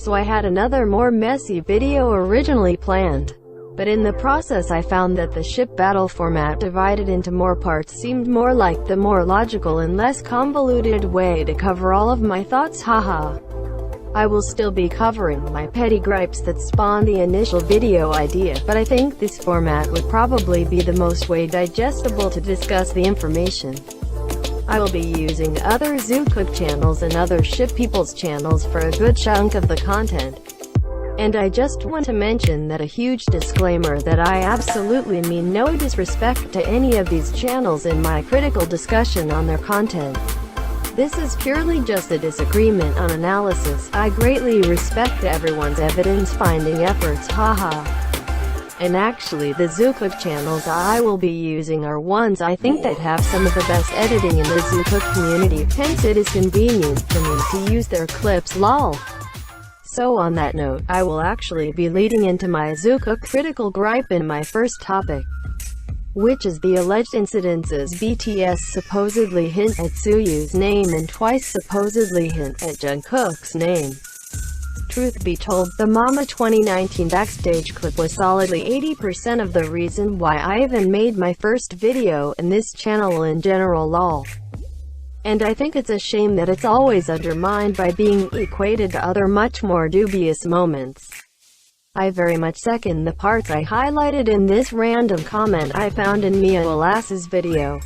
so I had another more messy video originally planned. But in the process I found that the ship battle format divided into more parts seemed more like the more logical and less convoluted way to cover all of my thoughts, haha. I will still be covering my petty gripes that spawned the initial video idea, but I think this format would probably be the most way digestible to discuss the information. I will be using other Tzukook channels and other ship people's channels for a good chunk of the content. And I just want to mention that a huge disclaimer that I absolutely mean no disrespect to any of these channels in my critical discussion on their content. This is purely just a disagreement on analysis. I greatly respect everyone's evidence-finding efforts, haha. And actually the Tzukook channels I will be using are ones I think that have some of the best editing in the Tzukook community, hence it is convenient for me to use their clips, lol. So on that note, I will actually be leading into my Tzukook critical gripe in my first topic, which is the alleged incidences BTS supposedly hint at Tsuyu's name and twice supposedly hint at Jungkook's name. Truth be told, the Mama 2019 backstage clip was solidly 80% of the reason why I even made my first video in this channel in general, lol. And I think it's a shame that it's always undermined by being equated to other much more dubious moments. I very much second the parts I highlighted in this random comment I found in Mia Wallace's video.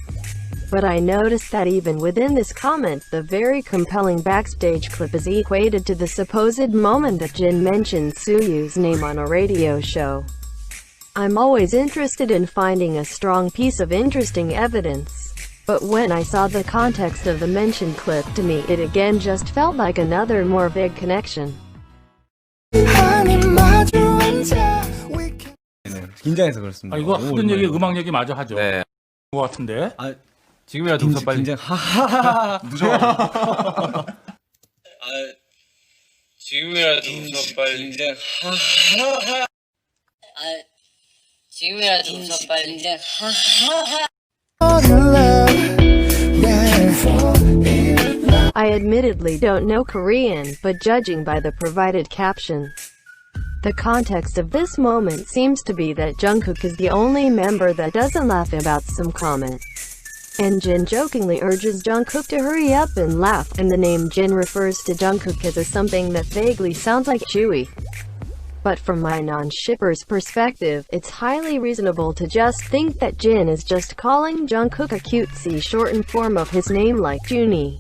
But I noticed that even within this comment, the very compelling backstage clip is equated to the supposed moment that Jin mentioned Tsuyu's name on a radio show. I'm always interested in finding a strong piece of interesting evidence. But when I saw the context of the mentioned clip, to me it again just felt like another more vague connection. 긴장해서 그렇습니다. 이거 하던 얘기 음악 얘기 마저 하죠. 네. 것 같은데. 지금이라도 웃어 빨리. 긴장. 하하하. 무서워. 지금이라도 웃어 빨리. 긴장. 하하하. 지금이라도 웃어 빨리. 긴장. 하하하. I admittedly don't know Korean, but judging by the provided caption, the context of this moment seems to be that Chungguk is the only member that doesn't laugh about some comment. And Jin jokingly urges Jungkook to hurry up and laugh, and the name Jin refers to Jungkook as something that vaguely sounds like Chewy. But from my non-shipper's perspective, it's highly reasonable to just think that Jin is just calling Jungkook a cutesy shortened form of his name like Junie.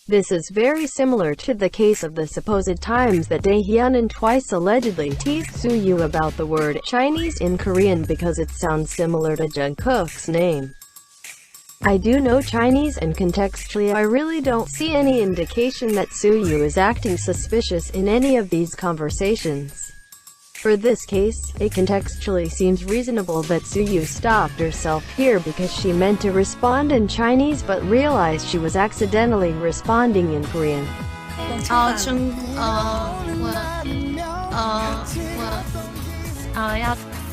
This is very similar to the case of the supposed times that Daehyun twice allegedly teased Tzuyu about the word Chinese in Korean because it sounds similar to Jungkook's name. I do know Chinese, and contextually I really don't see any indication that Tzuyu is acting suspicious in any of these conversations. For this case, it contextually seems reasonable that Tzuyu stopped herself here because she meant to respond in Chinese but realized she was accidentally responding in Korean.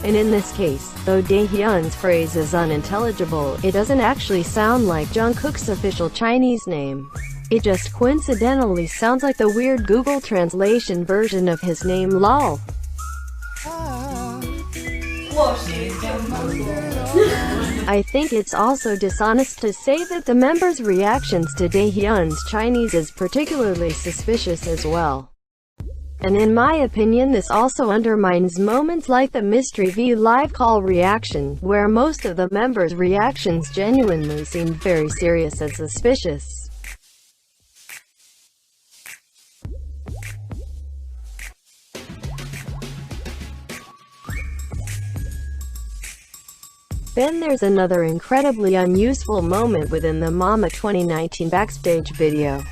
And in this case, though Daehyun's phrase is unintelligible, it doesn't actually sound like Jungkook's official Chinese name. It just coincidentally sounds like the weird Google translation version of his name, lol. I think it's also dishonest to say that the members' reactions to Daehyun's Chinese is particularly suspicious as well. And in my opinion this also undermines moments like the Mystery V live call reaction, where most of the members' reactions genuinely seemed very serious and suspicious. Then there's another incredibly unuseful moment within the Mama 2019 backstage video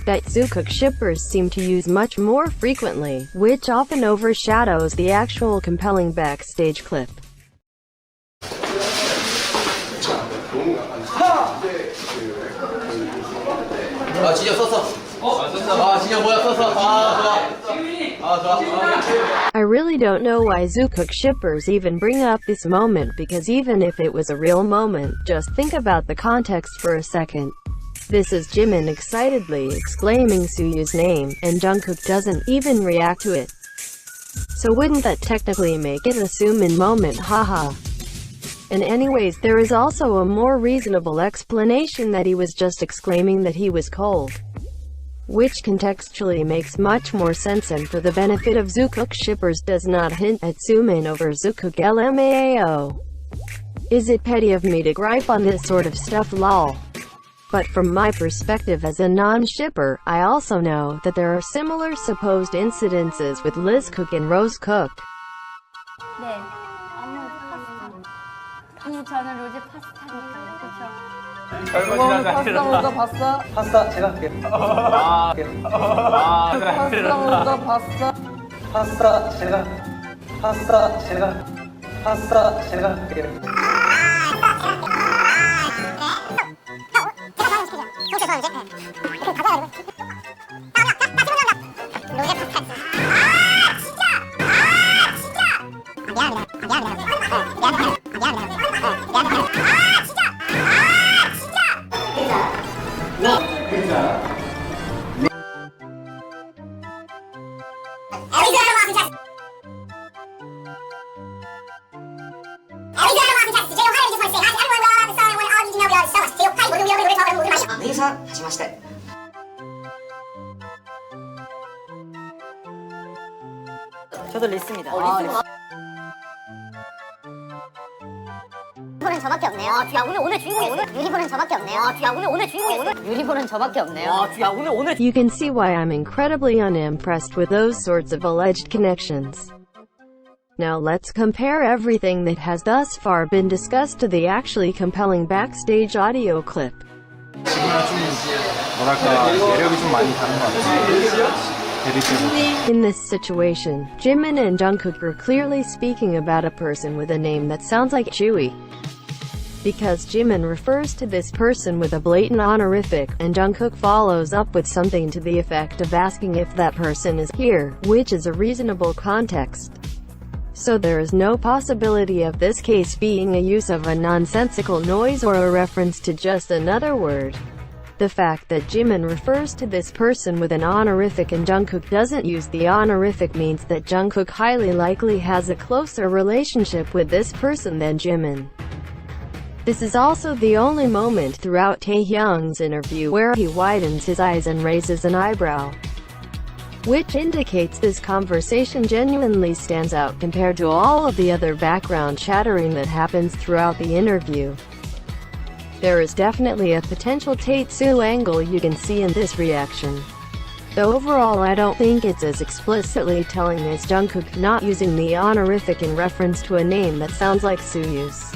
that Tzukook shippers seem to use much more frequently, which often overshadows the actual compelling backstage clip. I really don't know why Tzukook shippers even bring up this moment, because even if it was a real moment, just think about the context for a second. This is Jimin excitedly exclaiming Suyu's name, and Chungguk doesn't even react to it. So wouldn't that technically make it a Sumin moment, haha. And anyways, there is also a more reasonable explanation that he was just exclaiming that he was cold, which contextually makes much more sense and for the benefit of Tzukook shippers does not hint at Sumin over Tzukook LMAO. Is it petty of me to gripe on this sort of stuff, lol? But from my perspective as a non-shipper, I also know that there are similar supposed incidences with Liskook and Rosekook. 네. 아니 저는 로제 파스타니까요. 그쵸? 얼마 지나지 파스타 먹어 봤어? 파스타 제가 할게요. 파스타 먹어 봤어? 파스타 제가 할게요. 저도 리스입니다. 유리볼은 저밖에 없네요. 야 오늘 주인공이 유리볼은 저밖에 없네요. 야 오늘 주인공이 유리볼은 저밖에 없네요. 야 오늘 You can see why I'm incredibly unimpressed with those sorts of alleged connections. Now let's compare everything that has thus far been discussed to the actually compelling backstage audio clip. 지금이랑 좀 뭐랄까 매력이 좀 많이 다른 것 같아요. In this situation, Jimin and Chungguk are clearly speaking about a person with a name that sounds like Chewy. Because Jimin refers to this person with a blatant honorific, and Chungguk follows up with something to the effect of asking if that person is here, which is a reasonable context. So there is no possibility of this case being a use of a nonsensical noise or a reference to just another word. The fact that Jimin refers to this person with an honorific and Chungguk doesn't use the honorific means that Chungguk highly likely has a closer relationship with this person than Jimin. This is also the only moment throughout Taehyung's interview where he widens his eyes and raises an eyebrow, which indicates this conversation genuinely stands out compared to all of the other background chattering that happens throughout the interview. There is definitely a potential Taetzu angle you can see in this reaction. Though overall I don't think it's as explicitly telling as Chungguk not using the honorific in reference to a name that sounds like Suyu's.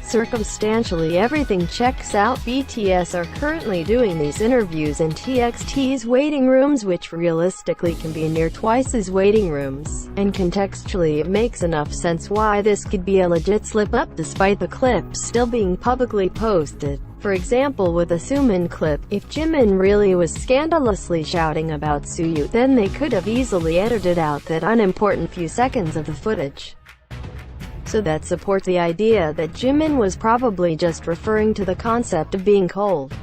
Circumstantially everything checks out. BTS are currently doing these interviews in TXT's waiting rooms, which realistically can be near Twice's waiting rooms, and contextually it makes enough sense why this could be a legit slip-up despite the clip still being publicly posted. For example, with a Sumin clip, if Jimin really was scandalously shouting about Suyu, then they could have easily edited out that unimportant few seconds of the footage. So that supports the idea that Jimin was probably just referring to the concept of being cold.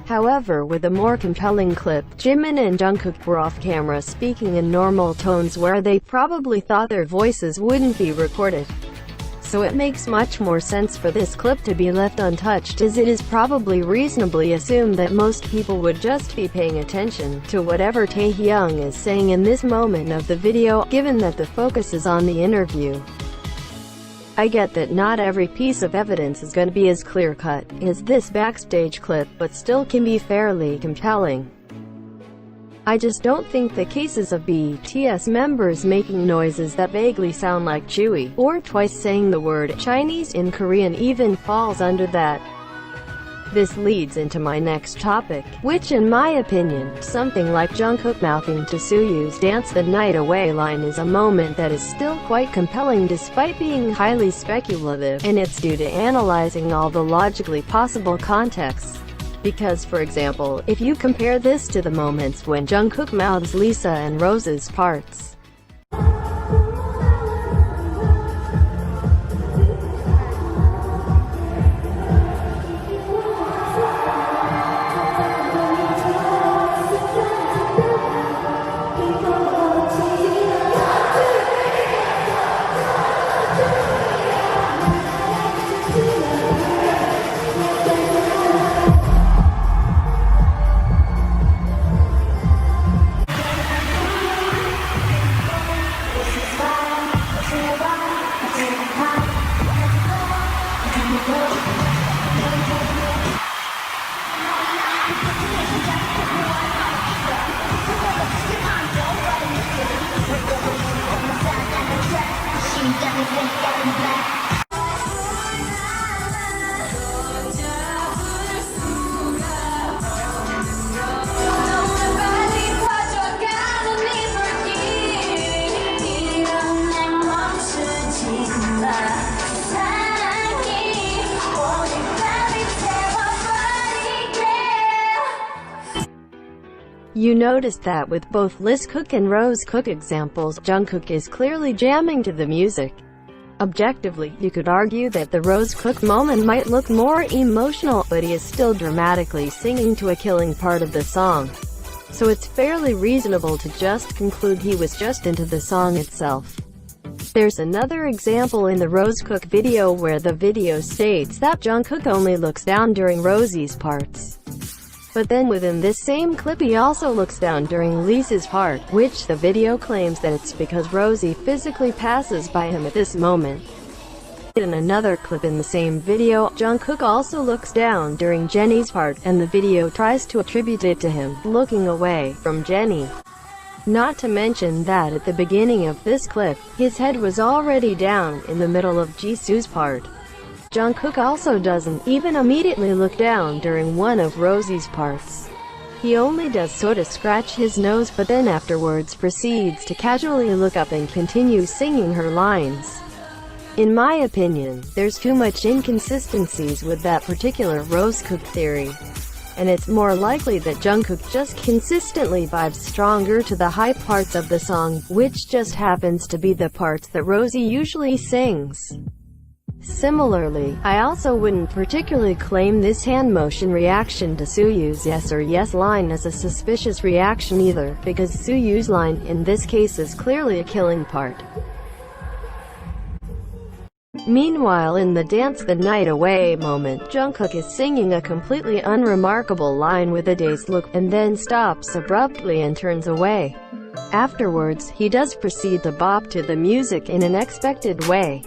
However, with a more compelling clip, Jimin and Chungguk were off camera speaking in normal tones where they probably thought their voices wouldn't be recorded. So it makes much more sense for this clip to be left untouched, as it is probably reasonably assumed that most people would just be paying attention to whatever Taehyung is saying in this moment of the video, given that the focus is on the interview. I get that not every piece of evidence is going to be as clear-cut as this backstage clip, but still can be fairly compelling. I just don't think the cases of BTS members making noises that vaguely sound like Chewy, or Twice saying the word Chinese in Korean even falls under that. This leads into my next topic, which in my opinion, something like Chungguk mouthing to Suyu's "Dance the Night Away" line is a moment that is still quite compelling despite being highly speculative, and it's due to analyzing all the logically possible contexts. Because for example, if you compare this to the moments when Chungguk mouths Lisa and Rose's parts, You noticed that with both Liskook and Rosekook examples, Chungguk is clearly jamming to the music. Objectively, you could argue that the Rosekook moment might look more emotional, but he is still dramatically singing to a killing part of the song. So it's fairly reasonable to just conclude he was just into the song itself. There's another example in the Rosekook video where the video states that Chungguk only looks down during Rosie's parts. But then within this same clip he also looks down during Lisa's part, which the video claims that it's because Rosie physically passes by him at this moment. In another clip in the same video, Chungguk also looks down during Jennie's part, and the video tries to attribute it to him looking away from Jennie. Not to mention that at the beginning of this clip, his head was already down in the middle of Jisoo's part. Chungguk also doesn't even immediately look down during one of Rosie's parts. He only does sorta scratch his nose, but then afterwards proceeds to casually look up and continue singing her lines. In my opinion, there's too much inconsistencies with that particular Rosekook theory. And it's more likely that Chungguk just consistently vibes stronger to the high parts of the song, which just happens to be the parts that Rosie usually sings. Similarly, I also wouldn't particularly claim this hand motion reaction to Suyu's yes or yes line as a suspicious reaction either, because Suyu's line in this case is clearly a killing part. Meanwhile, in the Dance the Night Away moment, Chungguk is singing a completely unremarkable line with a dazed look, and then stops abruptly and turns away. Afterwards, he does proceed to bop to the music in an expected way.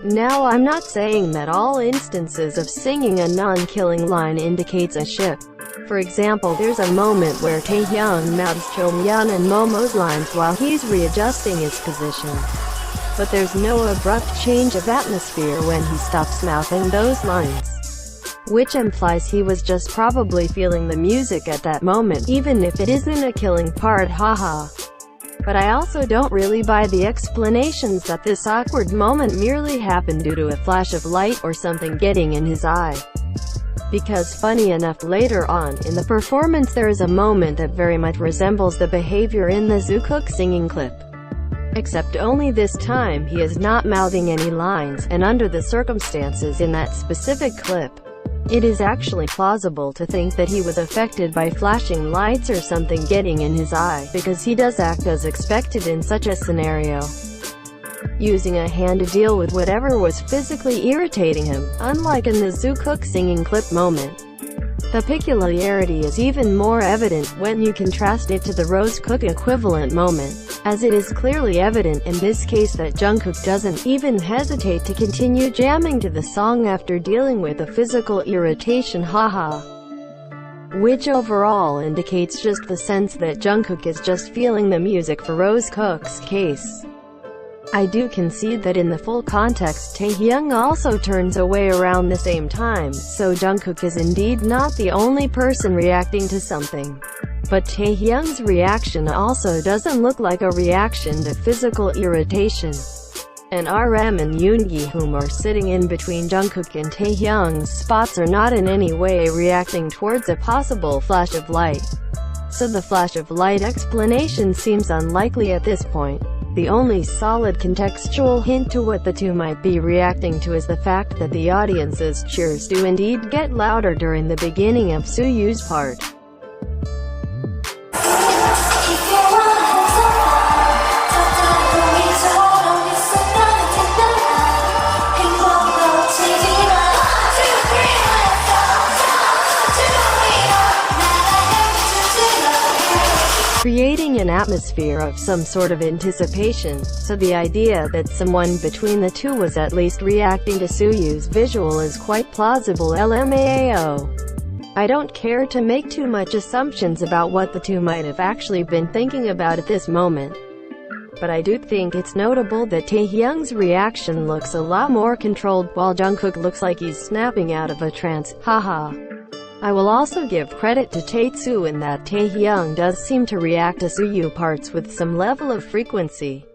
Now, I'm not saying that all instances of singing a non-killing line indicates a ship. For example, there's a moment where Taehyung mouths Chomyeon and Momo's lines while he's readjusting his position. But there's no abrupt change of atmosphere when he stops mouthing those lines. Which implies he was just probably feeling the music at that moment, even if it isn't a killing part, haha. But I also don't really buy the explanations that this awkward moment merely happened due to a flash of light or something getting in his eye. Because funny enough, later on in the performance there is a moment that very much resembles the behavior in the Tzukook singing clip. Except only this time he is not mouthing any lines, and under the circumstances in that specific clip, it is actually plausible to think that he was affected by flashing lights or something getting in his eye, because he does act as expected in such a scenario, using a hand to deal with whatever was physically irritating him, unlike in the Tzukook singing clip moment. The peculiarity is even more evident when you contrast it to the Rosekook equivalent moment, as it is clearly evident in this case that Chungguk doesn't even hesitate to continue jamming to the song after dealing with a physical irritation, haha. Which overall indicates just the sense that Chungguk is just feeling the music for Rosekook's case. I do concede that in the full context Taehyung also turns away around the same time, so Chungguk is indeed not the only person reacting to something. But Taehyung's reaction also doesn't look like a reaction to physical irritation. And RM and Yoongi, whom are sitting in between Chungguk and Taehyung's spots, are not in any way reacting towards a possible flash of light. So the flash of light explanation seems unlikely at this point. The only solid contextual hint to what the two might be reacting to is the fact that the audience's cheers do indeed get louder during the beginning of Suyu's part. Creating an atmosphere of some sort of anticipation, so the idea that someone between the two was at least reacting to Suyu's visual is quite plausible. LMAO. I don't care to make too much assumptions about what the two might have actually been thinking about at this moment. But I do think it's notable that Taehyung's reaction looks a lot more controlled, while Chungguk looks like he's snapping out of a trance, haha. I will also give credit to Taetzu in that Taehyung does seem to react to Suyu parts with some level of frequency.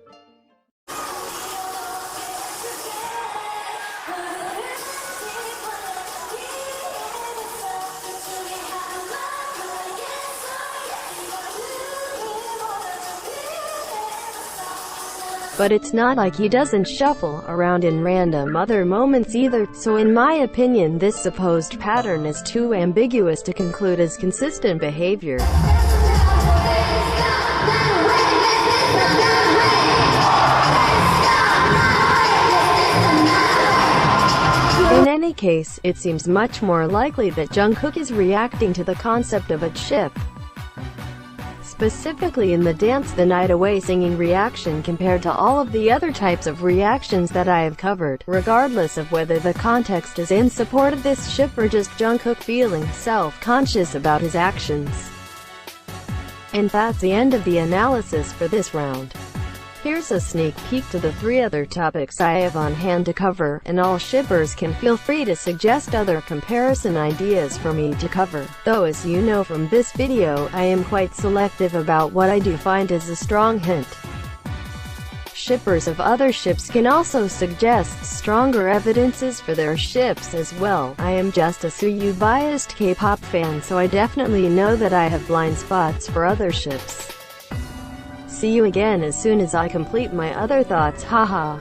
But it's not like he doesn't shuffle around in random other moments either, so in my opinion this supposed pattern is too ambiguous to conclude as consistent behavior. In any case, it seems much more likely that Chungguk is reacting to the concept of a chip. Specifically in the Dance the Night Away singing reaction compared to all of the other types of reactions that I have covered, regardless of whether the context is in support of this ship or just Chungguk feeling self-conscious about his actions. And that's the end of the analysis for this round. Here's a sneak peek to the 3 other topics I have on hand to cover, and all shippers can feel free to suggest other comparison ideas for me to cover. Though as you know from this video, I am quite selective about what I do find as a strong hint. Shippers of other ships can also suggest stronger evidences for their ships as well. I am just a Tzukook biased K-pop fan, so I definitely know that I have blind spots for other ships. See you again as soon as I complete my other thoughts, haha.